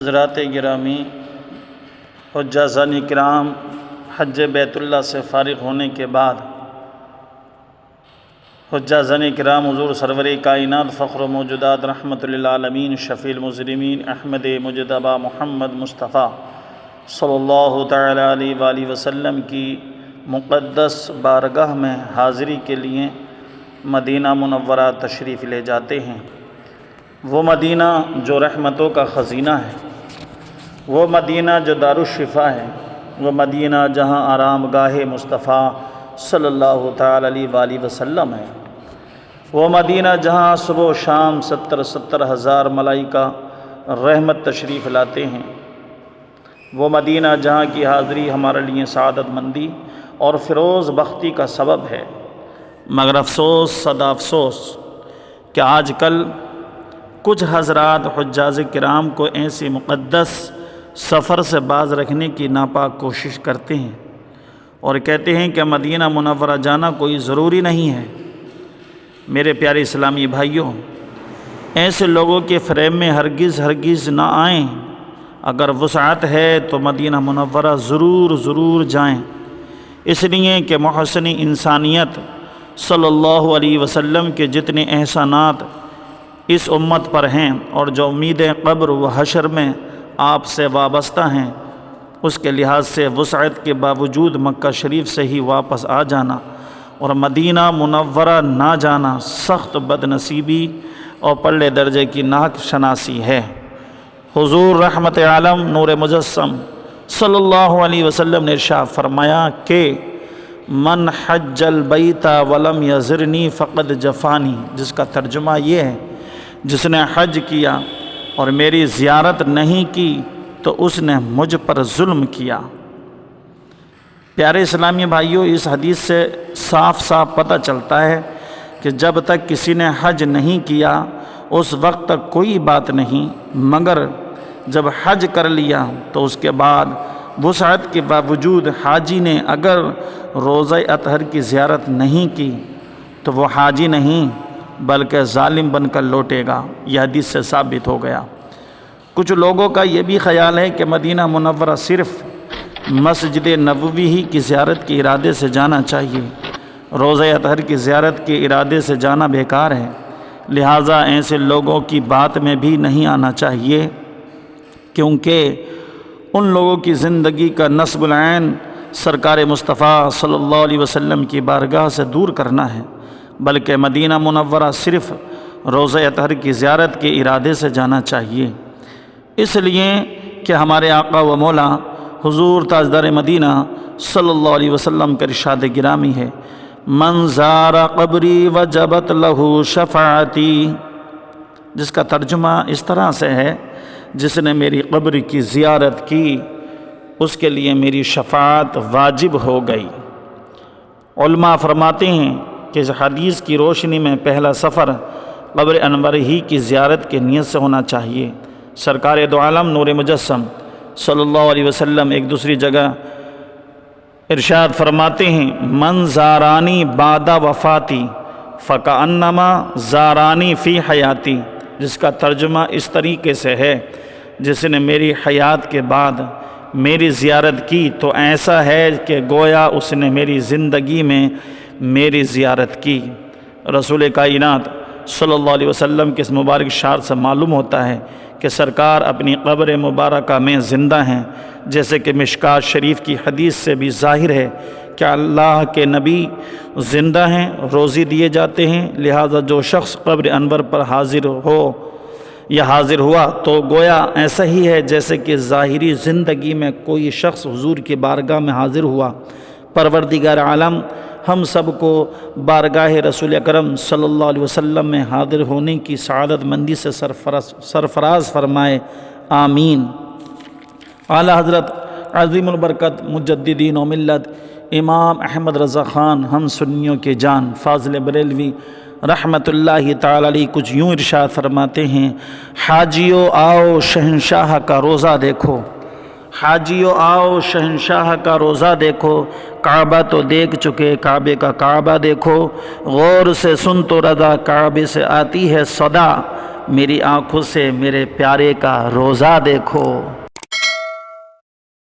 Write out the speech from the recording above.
حضرات گرامی، حجازان کرام حج بیت اللہ سے فارغ ہونے کے بعد حجازان کرام حضور سرور کائنات فخر و موجودات رحمت للعالمین شفیع المذنبین احمد مجتبی محمد مصطفیٰ صلی اللہ تعالی علیہ وآلہ وسلم کی مقدس بارگاہ میں حاضری کے لیے مدینہ منورہ تشریف لے جاتے ہیں۔ وہ مدینہ جو رحمتوں کا خزینہ ہے، وہ مدینہ جو دار الشفا ہے، وہ مدینہ جہاں آرام گاہ مصطفیٰ صلی اللہ تعالی علیہ وآلہ وسلم ہے، وہ مدینہ جہاں صبح و شام 70 ہزار ملائکہ رحمت تشریف لاتے ہیں، وہ مدینہ جہاں کی حاضری ہمارے لیے سعادت مندی اور فیروز بختی کا سبب ہے۔ مگر افسوس صدا افسوس کہ آج کل کچھ حضرات حجاز کرام کو ایسے مقدس سفر سے باز رکھنے کی ناپاک کوشش کرتے ہیں اور کہتے ہیں کہ مدینہ منورہ جانا کوئی ضروری نہیں ہے۔ میرے پیارے اسلامی بھائیوں، ایسے لوگوں کے فریب میں ہرگز نہ آئیں۔ اگر وسعت ہے تو مدینہ منورہ ضرور جائیں، اس لیے کہ محسن انسانیت صلی اللہ علیہ وسلم کے جتنے احسانات اس امت پر ہیں اور جو امیدیں قبر و حشر میں آپ سے وابستہ ہیں، اس کے لحاظ سے وسعت کے باوجود مکہ شریف سے ہی واپس آ جانا اور مدینہ منورہ نہ جانا سخت بد نصیبی اور پلے درجے کی ناک شناسی ہے۔ حضور رحمت عالم نور مجسم صلی اللہ علیہ وسلم نے ارشاد فرمایا کہ من حج البیت ولم یزرنی فقد جفانی، جس کا ترجمہ یہ ہے، جس نے حج کیا اور میری زیارت نہیں کی تو اس نے مجھ پر ظلم کیا۔ پیارے اسلامی بھائیوں، اس حدیث سے صاف پتہ چلتا ہے کہ جب تک کسی نے حج نہیں کیا اس وقت تک کوئی بات نہیں، مگر جب حج کر لیا تو اس کے بعد وسعت کے باوجود حاجی نے اگر روضہ اطہر کی زیارت نہیں کی تو وہ حاجی نہیں بلکہ ظالم بن کر لوٹے گا۔ یہ حدیث سے ثابت ہو گیا۔ کچھ لوگوں کا یہ بھی خیال ہے کہ مدینہ منورہ صرف مسجد نبوی ہی کی زیارت کے ارادے سے جانا چاہیے، روضہ اطہر کی زیارت کے ارادے سے جانا بیکار ہے، لہٰذا ایسے لوگوں کی بات میں بھی نہیں آنا چاہیے، کیونکہ ان لوگوں کی زندگی کا نصب العین سرکار مصطفیٰ صلی اللہ علیہ وسلم کی بارگاہ سے دور کرنا ہے، بلکہ مدینہ منورہ صرف روضہ اطہر کی زیارت کے ارادے سے جانا چاہیے، اس لیے کہ ہمارے آقا و مولا حضور تاجدار مدینہ صلی اللہ علیہ وسلم کا ارشاد گرامی ہے، من زار قبری وجبت لہ شفاعتی، جس کا ترجمہ اس طرح سے ہے، جس نے میری قبر کی زیارت کی اس کے لیے میری شفاعت واجب ہو گئی۔ علماء فرماتے ہیں کہ اس حدیث کی روشنی میں پہلا سفر قبر انور ہی کی زیارت کے نیت سے ہونا چاہیے۔ سرکار دو عالم نور مجسم صلی اللہ علیہ وسلم ایک دوسری جگہ ارشاد فرماتے ہیں، من زارانی بعد وفاتی فکأنما زارانی فی حیاتی، جس کا ترجمہ اس طریقے سے ہے، جس نے میری حیات کے بعد میری زیارت کی تو ایسا ہے کہ گویا اس نے میری زندگی میں میری زیارت کی۔ رسول کائنات صلی اللہ علیہ وسلم کے اس مبارک اشعار سے معلوم ہوتا ہے کہ سرکار اپنی قبر مبارکہ میں زندہ ہیں، جیسے کہ مشکات شریف کی حدیث سے بھی ظاہر ہے کہ اللہ کے نبی زندہ ہیں، روزی دیے جاتے ہیں، لہذا جو شخص قبر انور پر حاضر ہو یا حاضر ہوا تو گویا ایسا ہی ہے جیسے کہ ظاہری زندگی میں کوئی شخص حضور کی بارگاہ میں حاضر ہوا۔ پروردگار عالم ہم سب کو بارگاہ رسول اکرم صلی اللہ علیہ وسلم میں حاضر ہونے کی سعادت مندی سے سرفراز فرمائے، آمین۔ اعلیٰ حضرت عظیم البرکت مجددین و ملت امام احمد رضا خان ہم سنیوں کے جان فاضل بریلوی رحمت اللہ تعالی علیہ کچھ یوں ارشاد فرماتے ہیں، حاجیو آؤ شہنشاہ کا روزہ دیکھو، حاجیو آؤ شہنشاہ کا روزہ دیکھو، کعبہ تو دیکھ چکے کعبے کا کعبہ دیکھو، غور سے سن تو رضا کعبے سے آتی ہے صدا، میری آنکھوں سے میرے پیارے کا روزہ دیکھو۔